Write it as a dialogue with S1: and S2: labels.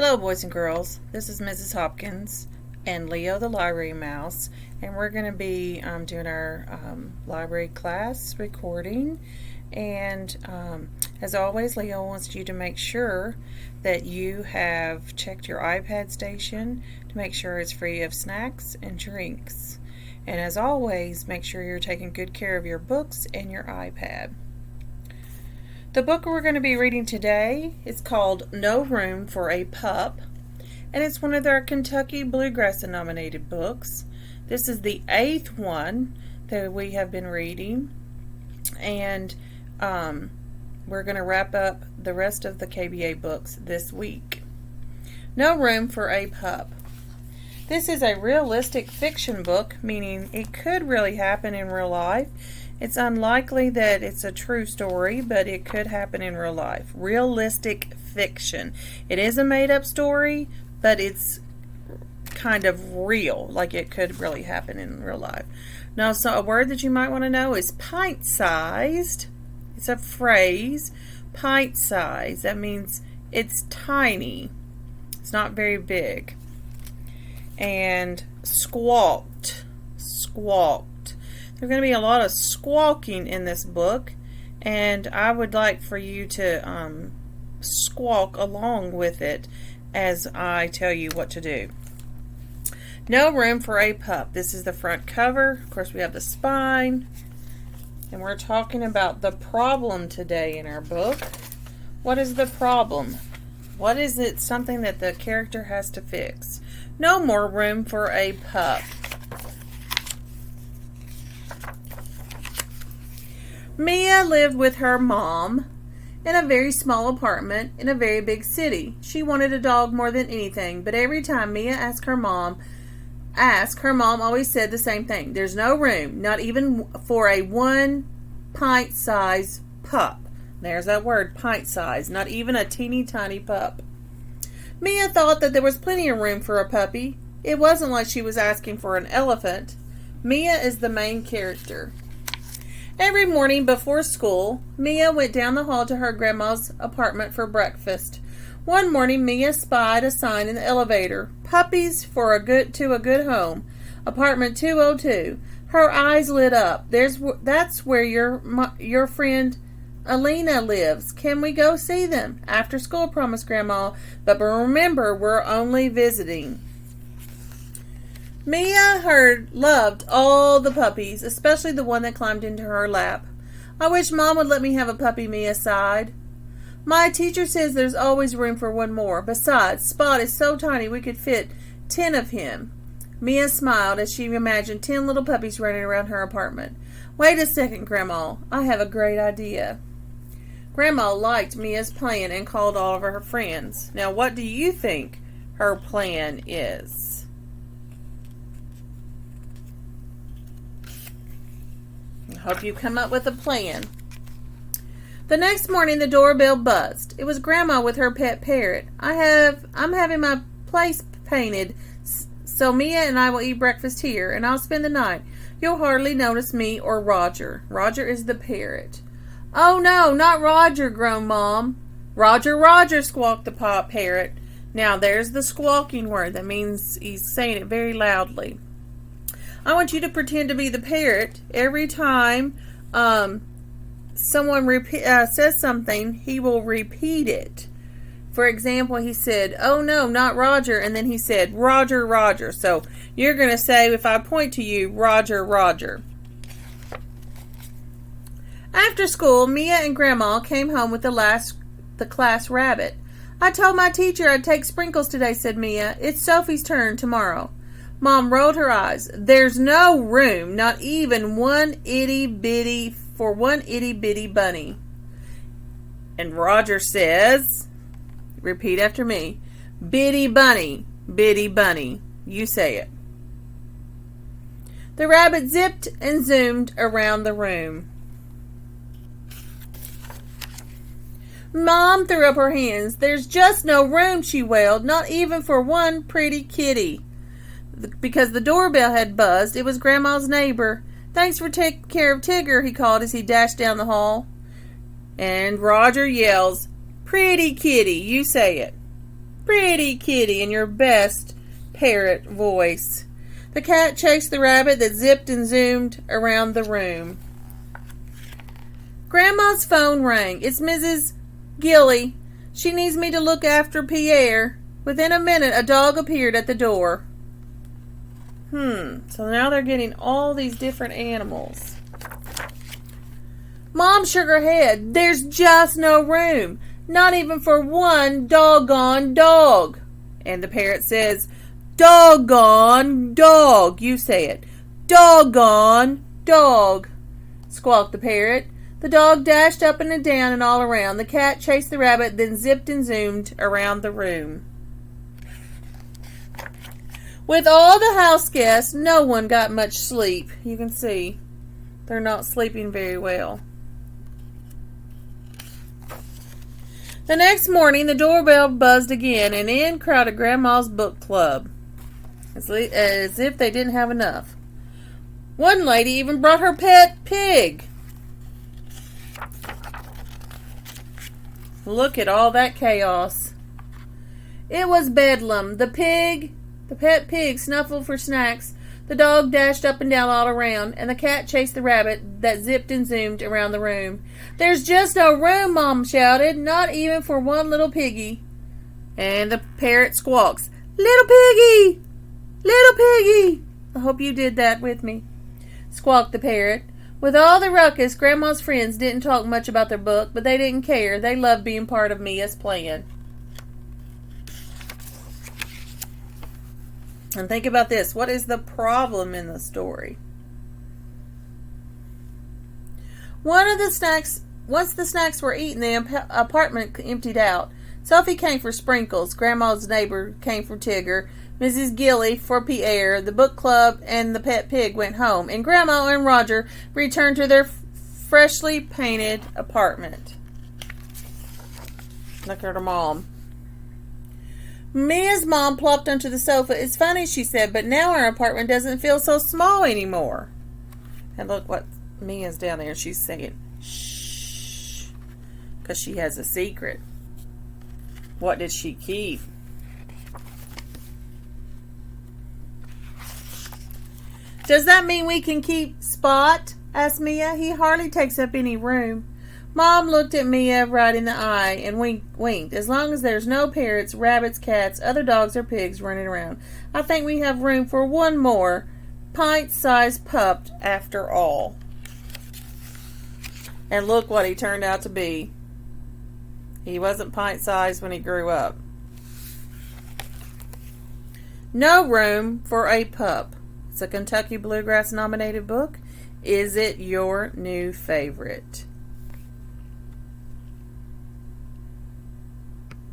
S1: Hello, boys and girls. This is Mrs. Hopkins and Leo the Library Mouse, and we're going to be doing our library class recording. And as always, Leo wants you to make sure that you have checked your iPad station to make sure it's free of snacks and drinks. And as always, make sure you're taking good care of your books and your iPad. The book we're going to be reading today is called No Room for a Pup, and it's one of their Kentucky Bluegrass nominated books. This is the 8th one that we have been reading, and we're going to wrap up the rest of the KBA books this week. No Room for a Pup. This is a realistic fiction book, meaning it could really happen in real life. It's unlikely that it's a true story, but it could happen in real life. Realistic fiction. It is a made-up story, but it's kind of real, like it could really happen in real life. Now, so a word that you might want to know is pint-sized. It's a phrase, pint-sized. That means it's tiny. It's not very big. And squawked. Squawked. There's going to be a lot of squawking in this book, and I would like for you to squawk along with it as I tell you what to do. No Room for a Pup. This is the front cover. Of course, we have the spine, and we're talking about the problem today in our book. What is the problem? What is it? Something that the character has to fix. No more room for a pup. Mia lived with her mom in a very small apartment in a very big city. She wanted a dog more than anything, but every time Mia asked, her mom always said the same thing. There's no room, not even for a 1 pint size pup. There's that word, pint size, not even a teeny tiny pup. Mia thought that there was plenty of room for a puppy. It wasn't like she was asking for an elephant. Mia is the main character. Every morning before school, Mia went down the hall to her grandma's apartment for breakfast. One morning, Mia spied a sign in the elevator. Puppies for a good home. Apartment 202. Her eyes lit up. That's where your friend Alina lives. Can we go see them? After school, promised Grandma. But remember, we're only visiting. Mia loved all the puppies, especially the one that climbed into her lap. I wish Mom would let me have a puppy, Mia sighed. My teacher says there's always room for one more. Besides, Spot is so tiny we could fit 10 of him. Mia smiled as she imagined 10 little puppies running around her apartment. Wait a second, Grandma. I have a great idea. Grandma liked Mia's plan and called all of her friends. Now, what do you think her plan is? I hope you come up with a plan. The next morning, the doorbell buzzed. It was Grandma with her pet parrot. I'm having my place painted, so Mia and I will eat breakfast here, and I'll spend the night. You'll hardly notice me or Roger. Roger is the parrot. Oh, no, not Roger, groaned Mom. Roger, Roger, squawked the parrot. Now, there's the squawking word. That means he's saying it very loudly. I want you to pretend to be the parrot. Every time someone says something, he will repeat it. For example, he said, oh no, not Roger, and then he said, Roger, Roger. So you're going to say, if I point to you, Roger, Roger. After school, Mia and Grandma came home with the class rabbit. I told my teacher I'd take Sprinkles today, said Mia. It's Sophie's turn tomorrow. Mom rolled her eyes. There's no room, not even one itty bitty bunny. And Roger says, repeat after me, bitty bunny, bitty bunny. You say it. The rabbit zipped and zoomed around the room. Mom threw up her hands. There's just no room, she wailed, not even for one pretty kitty. Because the doorbell had buzzed, it was Grandma's neighbor. Thanks for taking care of Tigger, he called as he dashed down the hall. And Roger yells, pretty kitty, you say it. Pretty kitty in your best parrot voice. The cat chased the rabbit that zipped and zoomed around the room. Grandma's phone rang. It's Mrs. Gilly. She needs me to look after Pierre. Within a minute, a dog appeared at the door. So now they're getting all these different animals. Mom shook her head. There's just no room. Not even for one doggone dog. And the parrot says, doggone dog. You say it. Doggone dog, squawked the parrot. The dog dashed up and down and all around. The cat chased the rabbit, then zipped and zoomed around the room. With all the house guests, no one got much sleep. You can see they're not sleeping very well. The next morning, the doorbell buzzed again, and in crowded Grandma's book club, as if they didn't have enough. One lady even brought her pet pig. Look at all that chaos. It was bedlam. The pet pig snuffled for snacks. The dog dashed up and down all around, and the cat chased the rabbit that zipped and zoomed around the room. There's just no room, Mom shouted, not even for one little piggy. And the parrot squawks, Little piggy! Little piggy! I hope you did that with me, squawked the parrot. With all the ruckus, Grandma's friends didn't talk much about their book, but they didn't care. They loved being part of Mia's plan. And think about this. What is the problem in the story? Once the snacks were eaten, the apartment emptied out. Sophie came for Sprinkles. Grandma's neighbor came for Tigger. Mrs. Gilly for Pierre. The book club and the pet pig went home. And Grandma and Roger returned to their freshly painted apartment. Look at her mom. Mia's mom plopped onto the sofa. It's funny, she said, but now our apartment doesn't feel so small anymore. And look what Mia's down there. She's saying, shh, because she has a secret. What did she keep? Does that mean we can keep Spot? Asked Mia. He hardly takes up any room. Mom looked at Mia right in the eye and winked. As long as there's no parrots, rabbits, cats, other dogs, or pigs running around, I think we have room for one more pint-sized pup after all. And look what he turned out to be. He wasn't pint-sized when he grew up. No room for a pup. It's a Kentucky Bluegrass nominated book. Is it your new favorite?